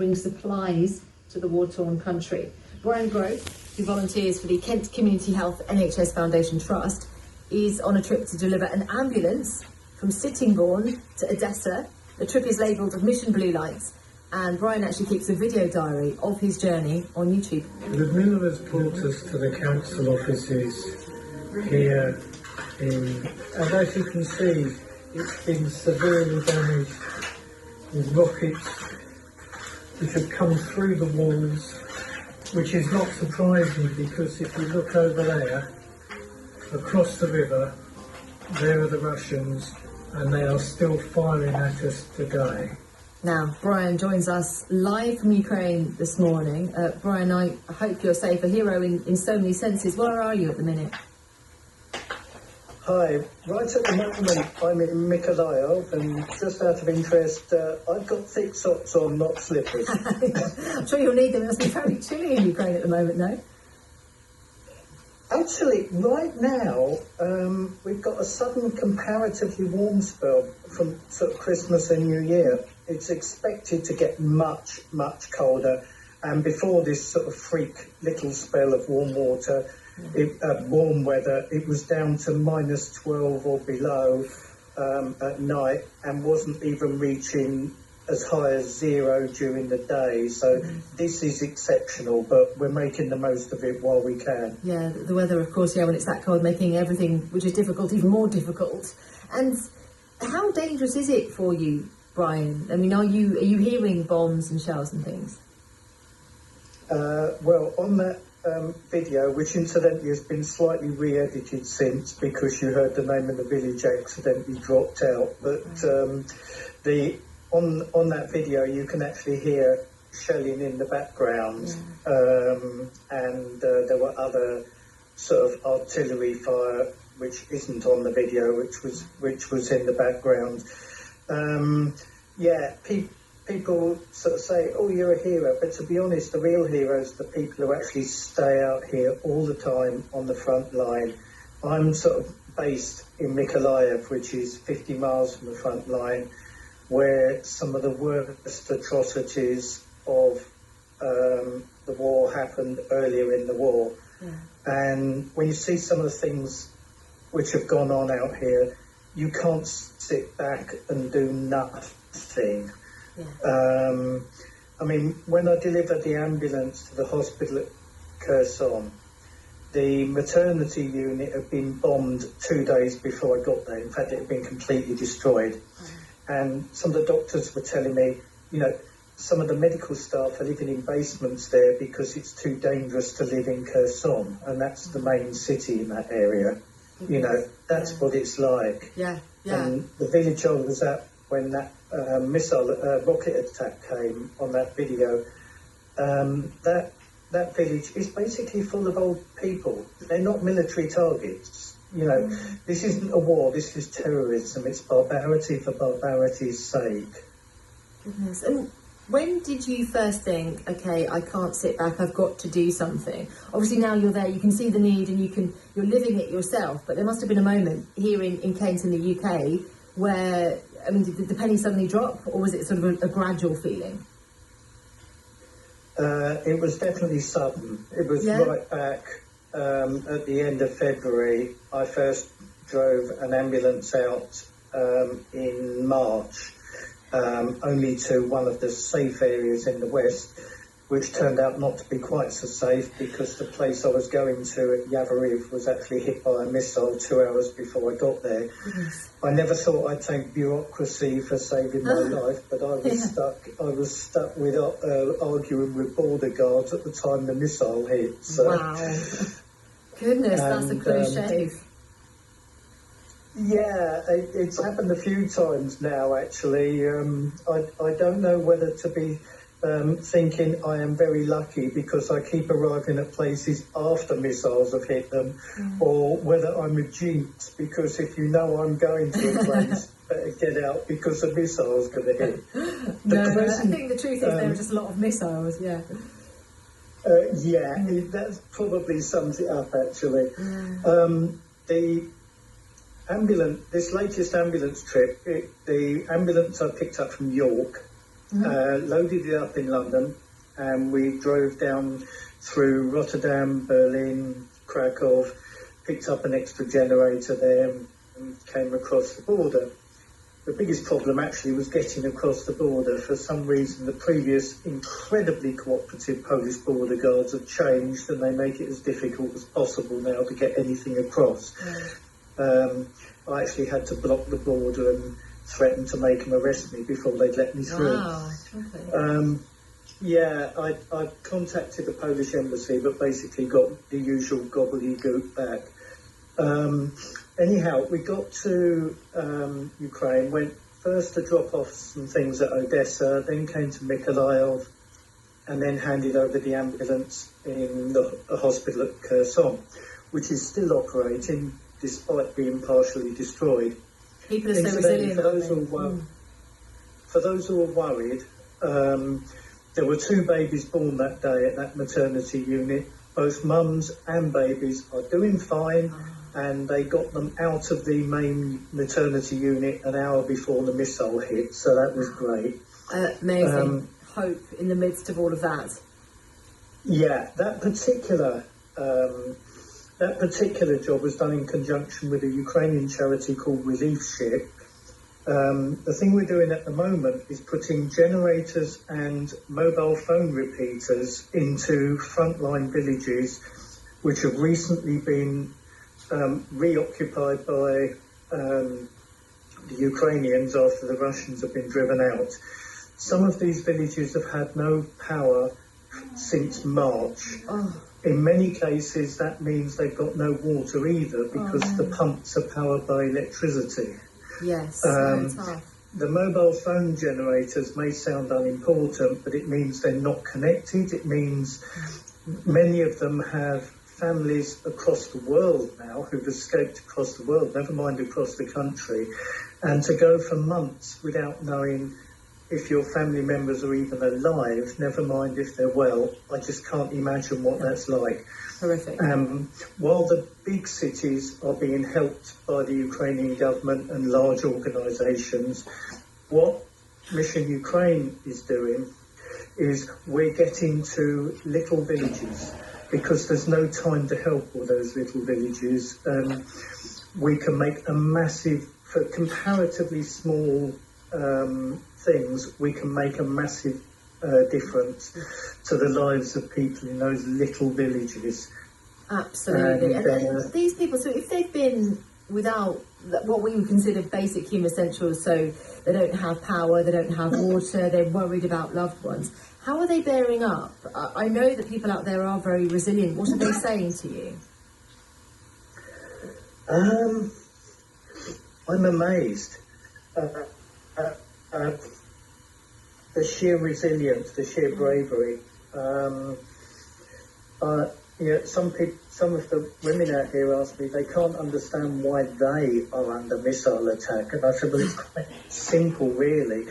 bring supplies to the war-torn country. Brian Grove, who volunteers for the Kent Community Health NHS Foundation Trust, is on a trip to deliver an ambulance from Sittingbourne to Odessa. The trip is labelled Mission Blue Lights, and Brian actually keeps a video diary of his journey on YouTube. Ludmilla has brought us to the council offices here and as you can see, it's been severely damaged with rockets which have come through the walls, which is not surprising because if you look over there, across the river, there are the Russians and they are still firing at us today. Now, Brian joins us live from Ukraine this morning. Brian, I hope you're safe, a hero in so many senses. Where are you at the minute? Hi, right at the moment I'm in Mykolaiv, and just out of interest, I've got thick socks on, not slippers. I'm sure you'll need them. It must be very chilly in Ukraine at the moment, no? Actually, right now, we've got a sudden comparatively warm spell from sort of Christmas and New Year. It's expected to get much, much colder, and before this sort of freak little spell of warm water, warm weather, it was down to -12 or below at night and wasn't even reaching as high as 0 during the day. So this is exceptional, but we're making the most of it while we can. Yeah, the weather, of course, yeah, when it's that cold, making everything which is difficult even more difficult. And how dangerous is it for you, Brian? I mean, are you hearing bombs and shells and things? Well, on that video, which incidentally has been slightly re-edited since because you heard the name of the village accidentally dropped out, but on that video you can actually hear shelling in the background, and there were other sort of artillery fire which isn't on the video, which was in the background. People sort of say, oh, you're a hero, but to be honest, the real heroes are the people who actually stay out here all the time on the front line. I'm sort of based in Mykolaiv, which is 50 miles from the front line, where some of the worst atrocities of the war happened earlier in the war. And when you see some of the things which have gone on out here, you can't sit back and do nothing. I mean, when I delivered the ambulance to the hospital at Kherson, the maternity unit had been bombed 2 days before I got there. In fact, it had been completely destroyed. And some of the doctors were telling me, you know, some of the medical staff are living in basements there because it's too dangerous to live in Kherson, and that's the main city in that area. You know, that's what it's like. And the village I was at when that rocket attack came on that video, that village is basically full of old people. They're not military targets. You know, this isn't a war, this is terrorism. It's barbarity for barbarity's sake. Goodness. And when did you first think, okay, I can't sit back, I've got to do something? Obviously now you're there, you can see the need and you're living it yourself, but there must have been a moment here in Kent in the UK where, I mean, did the penny suddenly drop, or was it sort of a gradual feeling? It was definitely sudden. It was right back at the end of February. I first drove an ambulance out in March, only to one of the safe areas in the west, which turned out not to be quite so safe because the place I was going to at Yavoriv was actually hit by a missile 2 hours before I got there. I never thought I'd take bureaucracy for saving my life, but I was stuck with arguing with border guards at the time the missile hit. So. Wow. Goodness, that's a close shave. Yeah, it's happened a few times now, actually. I don't know whether to be thinking I am very lucky because I keep arriving at places after missiles have hit them, or whether I'm a jinx because if you know I'm going to a place, better get out because a missile's going to hit. I think the truth is there are just a lot of missiles, that probably sums it up, actually. This latest ambulance trip, the ambulance I picked up from York, loaded it up in London, and we drove down through Rotterdam, Berlin, Krakow, picked up an extra generator there and came across the border. The biggest problem actually was getting across the border. For some reason, the previous incredibly cooperative Polish border guards have changed, and they make it as difficult as possible now to get anything across. I actually had to block the border and threaten to make them arrest me before they'd let me through. Wow. Okay. I contacted the Polish embassy, but basically got the usual gobbledygook back. Anyhow, we got to Ukraine, went first to drop off some things at Odessa, then came to Mykolaiv, and then handed over the ambulance in the hospital at Kherson, which is still operating despite being partially destroyed. People are so resilient. For those who are worried, there were 2 babies born that day at that maternity unit. Both mums and babies are doing fine, and they got them out of the main maternity unit an hour before the missile hit, so that was great. Amazing. Hope in the midst of all of that. Yeah, that particular job was done in conjunction with a Ukrainian charity called Relief Ship. The thing we're doing at the moment is putting generators and mobile phone repeaters into frontline villages which have recently been reoccupied by the Ukrainians after the Russians have been driven out. Some of these villages have had no power since March. In many cases, that means they've got no water either, because the pumps are powered by electricity. Yes, very tough. The mobile phone generators may sound unimportant, but it means they're not connected. It means many of them have families across the world now who've escaped across the world, never mind across the country, and to go for months without knowing if your family members are even alive, never mind if they're well. I just can't imagine what that's like. Horrific. While the big cities are being helped by the Ukrainian government and large organisations, what Mission Ukraine is doing is we're getting to little villages, because there's no time to help all those little villages. We can make a massive, for comparatively small things, we can make a massive difference to the lives of people in those little villages. Absolutely. And these people, so if they've been without what we would consider basic human essentials, so they don't have power, they don't have water, they're worried about loved ones, how are they bearing up? I know that people out there are very resilient. What are they saying to you? I'm amazed. The sheer resilience, the sheer bravery. Some of the women out here ask me, they can't understand why they are under missile attack. And I said, well, it's quite simple, really.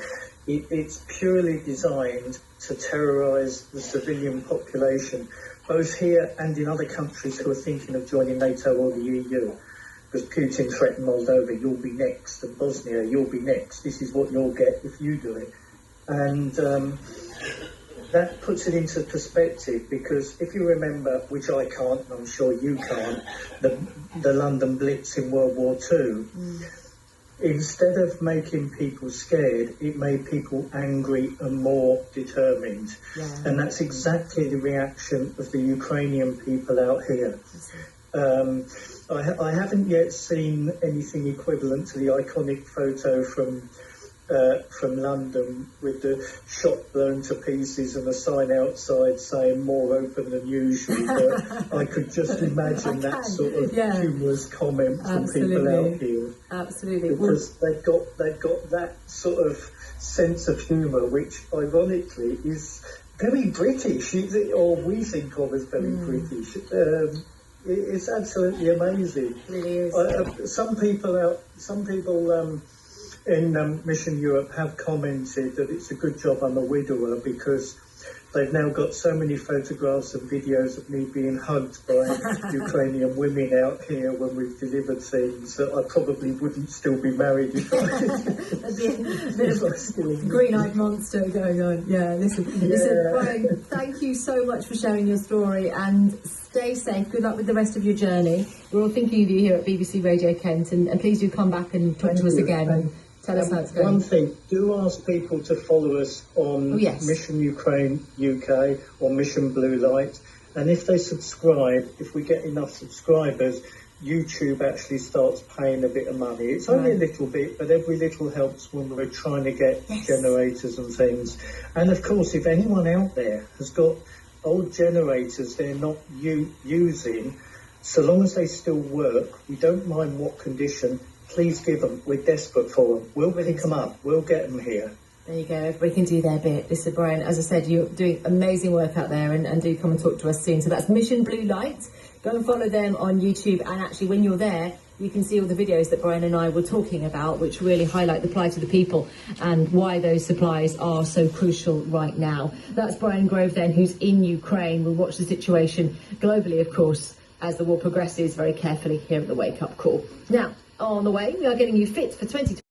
It's purely designed to terrorise the civilian population, both here and in other countries who are thinking of joining NATO or the EU. Because Putin threatened Moldova, you'll be next, and Bosnia, you'll be next. This is what you'll get if you do it. And that puts it into perspective, because if you remember, which I can't, and I'm sure you can't, the London Blitz in World War II, instead of making people scared, it made people angry and more determined. Yeah. And that's exactly the reaction of the Ukrainian people out here. I haven't yet seen anything equivalent to the iconic photo from London with the shop blown to pieces and a sign outside saying more open than usual. But I could just imagine that sort of humorous comment from people out here. Absolutely. Because they've got that sort of sense of humour, which ironically is very British, or we think of as very British. It's absolutely amazing. It really is. Some people in Mission Europe have commented that it's a good job I'm a widower, because they've now got so many photographs and videos of me being hugged by Ukrainian women out here when we've delivered things that I probably wouldn't still be married if I green-eyed monster going on. Yeah, listen, Brian, thank you so much for sharing your story, and stay safe. Good luck with the rest of your journey. We're all thinking of you here at BBC Radio Kent, and please do come back and talk to us again and tell us how it's going. One thing, do ask people to follow us on Mission Ukraine UK or Mission Blue Light, and if they subscribe, if we get enough subscribers, YouTube actually starts paying a bit of money. It's only a little bit, but every little helps when we're trying to get generators and things. And of course, if anyone out there has got old generators they're not using, so long as they still work, we don't mind what condition, please give them. We're desperate for them. We'll pick them up. We'll get them here. There you go. Everybody can do their bit. Listen, Brian, as I said, you're doing amazing work out there, and do come and talk to us soon. So that's Mission Blue Light. Go and follow them on YouTube, and actually when you're there, you can see all the videos that Brian and I were talking about, which really highlight the plight of the people and why those supplies are so crucial right now. That's Brian Grove then, who's in Ukraine. We'll watch the situation globally, of course, as the war progresses very carefully here at the Wake Up Call. Now, on the way, we are getting you fit for 2020.